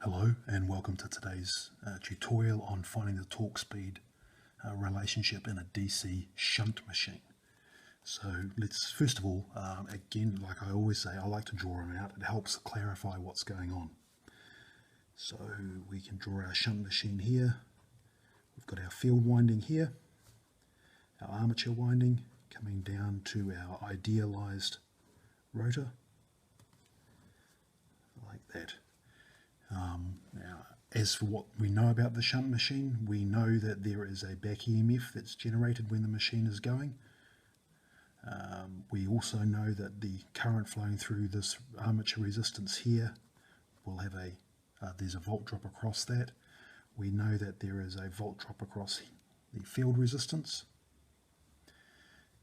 Hello and welcome to today's tutorial on finding the torque speed relationship in a DC shunt machine. So let's first of all, again, like I always say, I like to draw them out. It helps clarify what's going on. So we can draw our shunt machine here. We've got our field winding here, our armature winding coming down to our idealized rotor, like that. Now, as for what we know about the shunt machine, we know that there is a back EMF that's generated when the machine is going. We also know that the current flowing through this armature resistance here will have there's a volt drop across that. We know that there is a volt drop across the field resistance.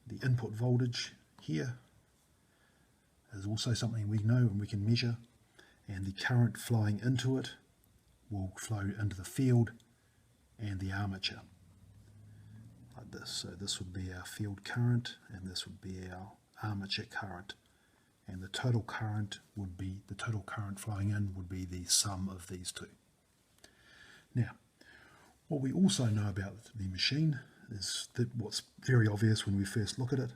The input voltage here is also something we know and we can measure. And the current flowing into it will flow into the field and the armature, like this. So this would be our field current and this would be our armature current. And the total current flowing in would be the sum of these two. Now, what we also know about the machine is that what's very obvious when we first look at it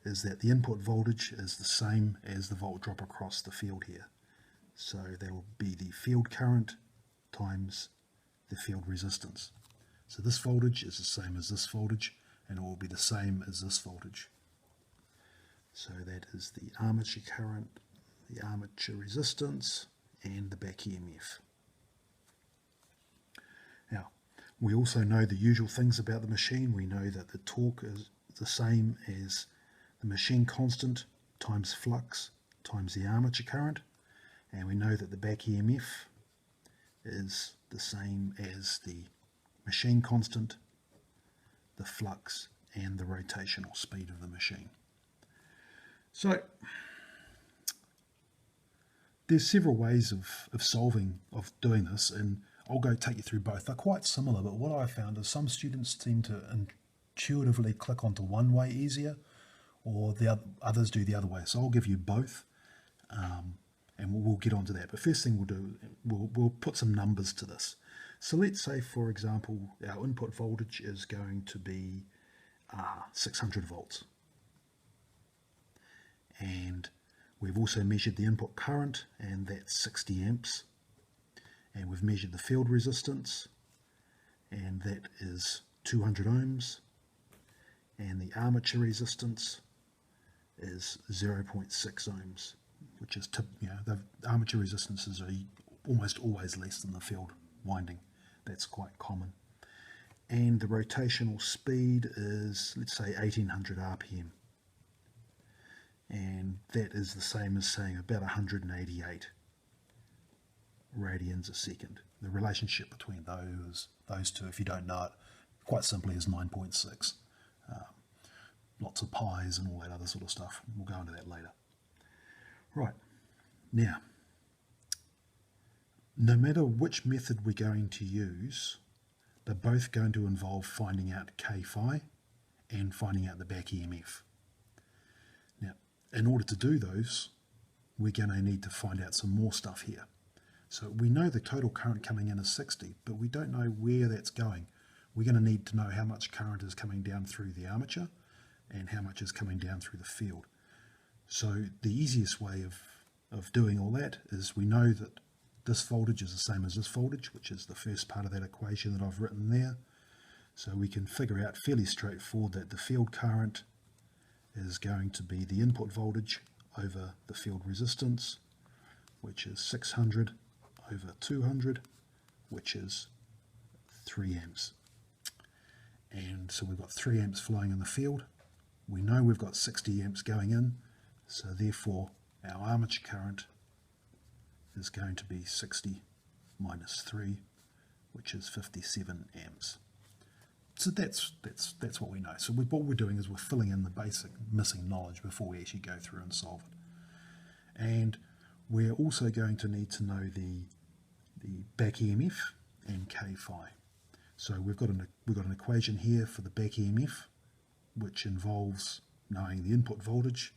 is that the input voltage is the same as the volt drop across the field here. So that will be the field current times the field resistance. So this voltage is the same as this voltage, and it will be the same as this voltage. So that is the armature current, the armature resistance, and the back EMF. Now, we also know the usual things about the machine. We know that the torque is the same as the machine constant times flux times the armature current. And we know that the back EMF is the same as the machine constant, the flux, and the rotational speed of the machine. So there's several ways of doing this, and I'll go take you through both. They're quite similar, but what I found is some students seem to intuitively click onto one way easier, or others do the other way. So I'll give you both. And we'll get onto that. But first thing we'll do, we'll put some numbers to this. So let's say, for example, our input voltage is going to be 600 volts. And we've also measured the input current, and that's 60 amps. And we've measured the field resistance, and that is 200 ohms. And the armature resistance is 0.6 ohms. Which is, the armature resistances are almost always less than the field winding. That's quite common. And the rotational speed is, let's say, 1800 RPM. And that is the same as saying about 188 radians a second. The relationship between those two, if you don't know it, quite simply is 9.6. Lots of pi's and all that other sort of stuff. We'll go into that later. Right, now, no matter which method we're going to use, they're both going to involve finding out K-phi and finding out the back EMF. Now, in order to do those, we're going to need to find out some more stuff here. So we know the total current coming in is 60, but we don't know where that's going. We're going to need to know how much current is coming down through the armature and how much is coming down through the field. So the easiest way of doing all that is we know that this voltage is the same as this voltage, which is the first part of that equation that I've written there. So we can figure out fairly straightforward that the field current is going to be the input voltage over the field resistance, which is 600 over 200, which is 3 amps. And so we've got 3 amps flowing in the field. We know we've got 60 amps going in. So therefore, our armature current is going to be 60 minus 3, which is 57 amps. So that's what we know. So what we're doing is we're filling in the basic missing knowledge before we actually go through and solve it. And we're also going to need to know the back EMF and K-phi. So we've got an equation here for the back EMF, which involves knowing the input voltage,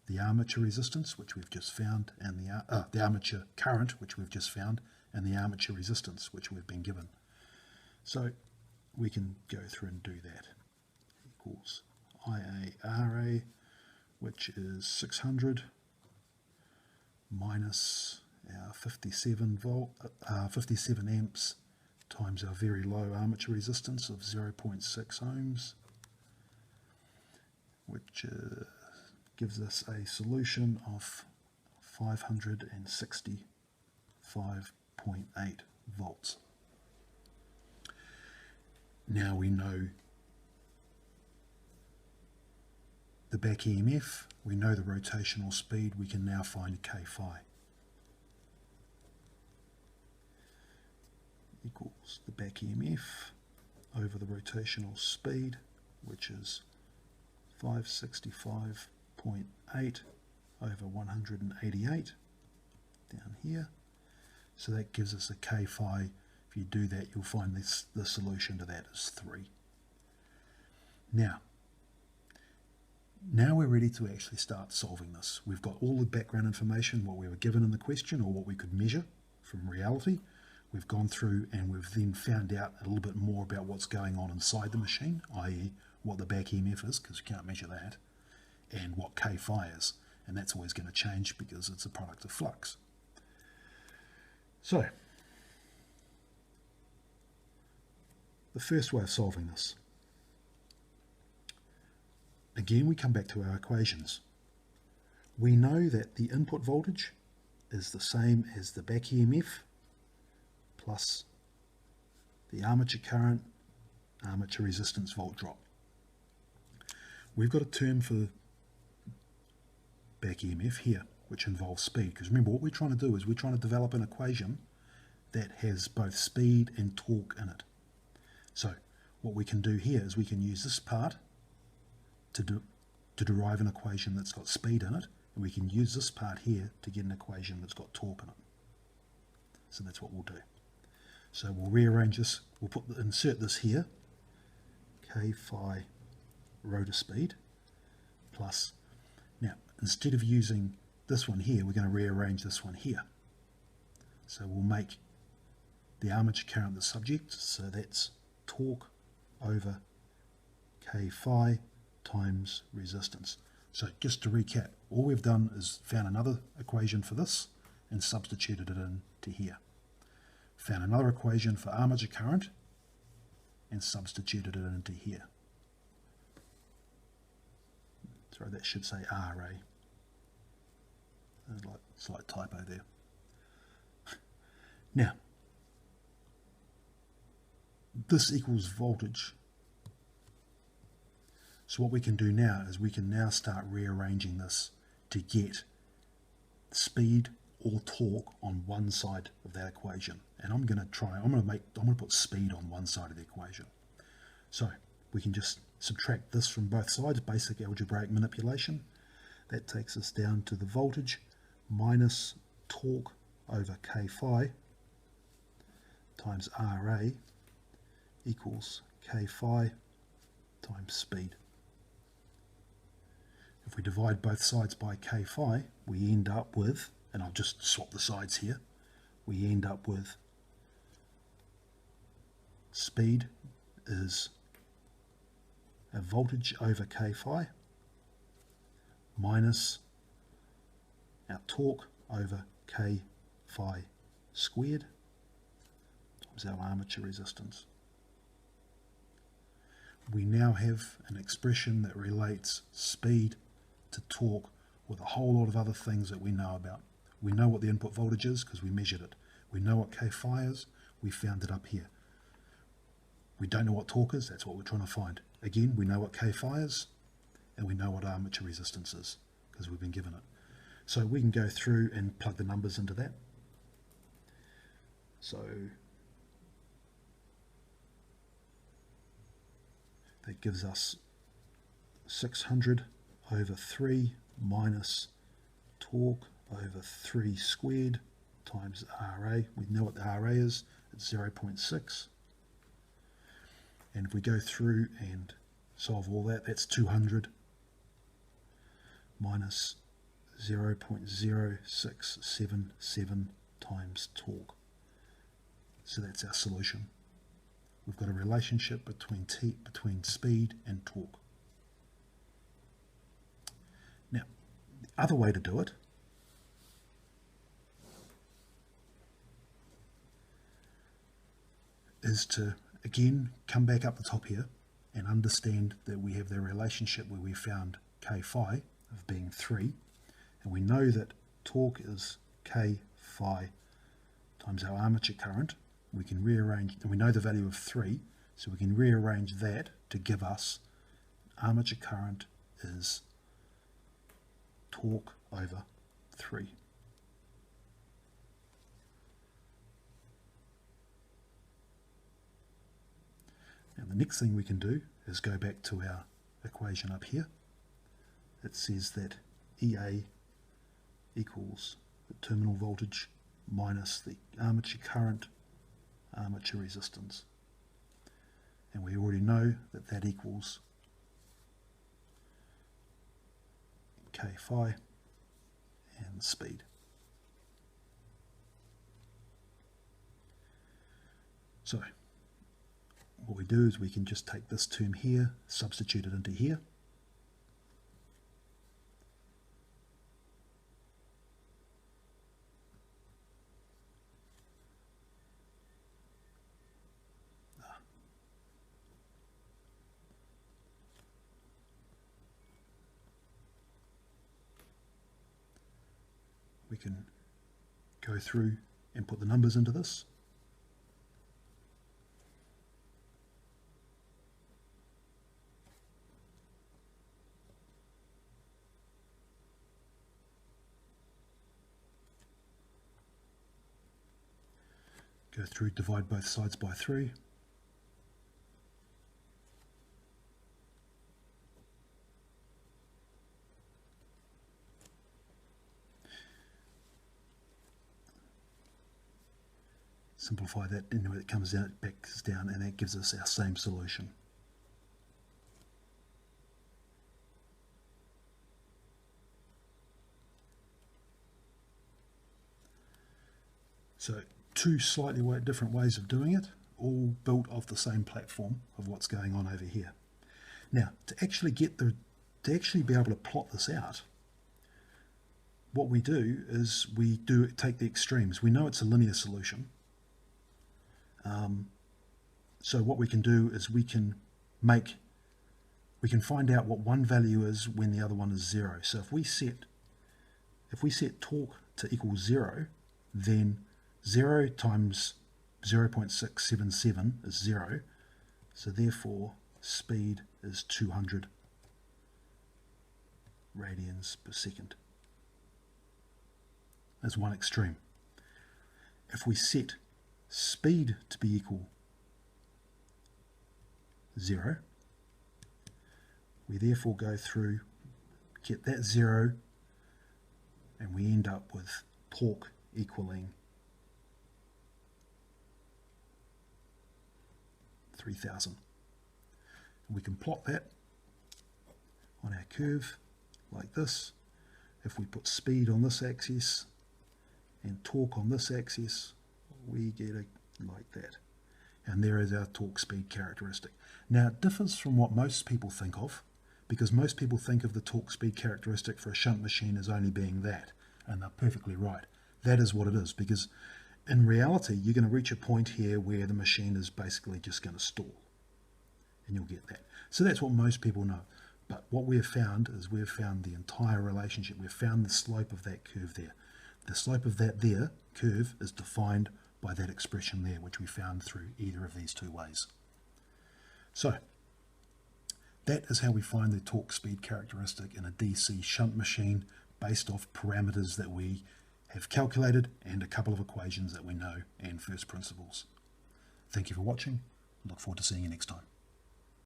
the armature resistance, which we've just found, and the armature current, which we've just found, and the armature resistance which we've been given. So we can go through and do that. Equals IARA, which is 600 minus our 57 amps times our very low armature resistance of 0.6 ohms, which gives us a solution of 565.8 volts. Now we know the back EMF, we know the rotational speed, we can now find K phi. Equals the back EMF over the rotational speed, which is 565.8 over 188 down here. So that gives us a K phi. If you do that, you'll find the solution to that is 3. Now we're ready to actually start solving this. We've got all the background information, what we were given in the question or what we could measure from reality. We've gone through and we've then found out a little bit more about what's going on inside the machine, i.e. what the back EMF is, because you can't measure that, and what K phi is. And that's always going to change because it's a product of flux. So, the first way of solving this. Again, we come back to our equations. We know that the input voltage is the same as the back EMF plus the armature current, armature resistance volt drop. We've got a term for back EMF here, which involves speed. Because remember, what we're trying to do is we're trying to develop an equation that has both speed and torque in it. So what we can do here is we can use this part to derive an equation that's got speed in it, and we can use this part here to get an equation that's got torque in it. So that's what we'll do. So we'll rearrange this, insert this here, K phi rotor speed, plus, now instead of using this one here, we're going to rearrange this one here. So we'll make the armature current the subject, so that's torque over K phi times resistance. So just to recap, all we've done is found another equation for this and substituted it into here. Found another equation for armature current and substituted it into here. Sorry, that should say RA. Slight typo there. Now, this equals voltage. So what we can do now is we can now start rearranging this to get speed or torque on one side of that equation. And I'm going to put speed on one side of the equation. So we can just subtract this from both sides, basic algebraic manipulation. That takes us down to the voltage minus torque over K phi times RA equals K phi times speed. If we divide both sides by K phi, we end up with, and I'll just swap the sides here, we end up with speed is a voltage over K phi minus our torque over K phi squared times our armature resistance. We now have an expression that relates speed to torque with a whole lot of other things that we know about. We know what the input voltage is because we measured it. We know what K phi is, we found it up here. We don't know what torque is, that's what we're trying to find. Again, we know what K phi is, and we know what armature resistance is because we've been given it. So we can go through and plug the numbers into that. So that gives us 600 over 3 minus torque over 3 squared times RA. We know what the RA is, it's 0.6. And if we go through and solve all that, that's 200 minus 0.0677 times torque. So that's our solution. We've got a relationship between speed and torque. Now, the other way to do it is to, again, come back up the top here and understand that we have the relationship where we found K phi of being 3, and we know that torque is K phi times our armature current. We can rearrange, and we know the value of 3, so we can rearrange that to give us armature current is torque over 3. Now the next thing we can do is go back to our equation up here. It says that EA equals the terminal voltage minus the armature current, armature resistance. And we already know that that equals K phi and speed. So what we do is we can just take this term here, substitute it into here. We can go through and put the numbers into this. Go through, divide both sides by 3. Simplify that, anyway it comes out, it backs down, and that gives us our same solution. So two slightly different ways of doing it, all built off the same platform of what's going on over here. Now, to actually be able to plot this out, what we do is we take the extremes. We know it's a linear solution. So what we can do is we can find out what one value is when the other one is 0. So if we set torque to equal 0, then 0 times 0.677 is 0. So therefore speed is 200 radians per second. That's one extreme. If we set speed to be equal 0, we therefore go through, get that 0, and we end up with torque equaling 3000. And we can plot that on our curve like this. If we put speed on this axis and torque on this axis, we get it like that. And there is our torque speed characteristic. Now it differs from what most people think of, because most people think of the torque speed characteristic for a shunt machine as only being that, and they're perfectly right. That is what it is, because in reality you're going to reach a point here where the machine is basically just going to stall, and you'll get that. So that's what most people know. But what we've found is we've found the entire relationship. We've found the slope of that curve there. The slope of that curve is defined by that expression there, which we found through either of these two ways. So that is how we find the torque speed characteristic in a DC shunt machine based off parameters that we have calculated and a couple of equations that we know and first principles. Thank you for watching. Look forward to seeing you next time.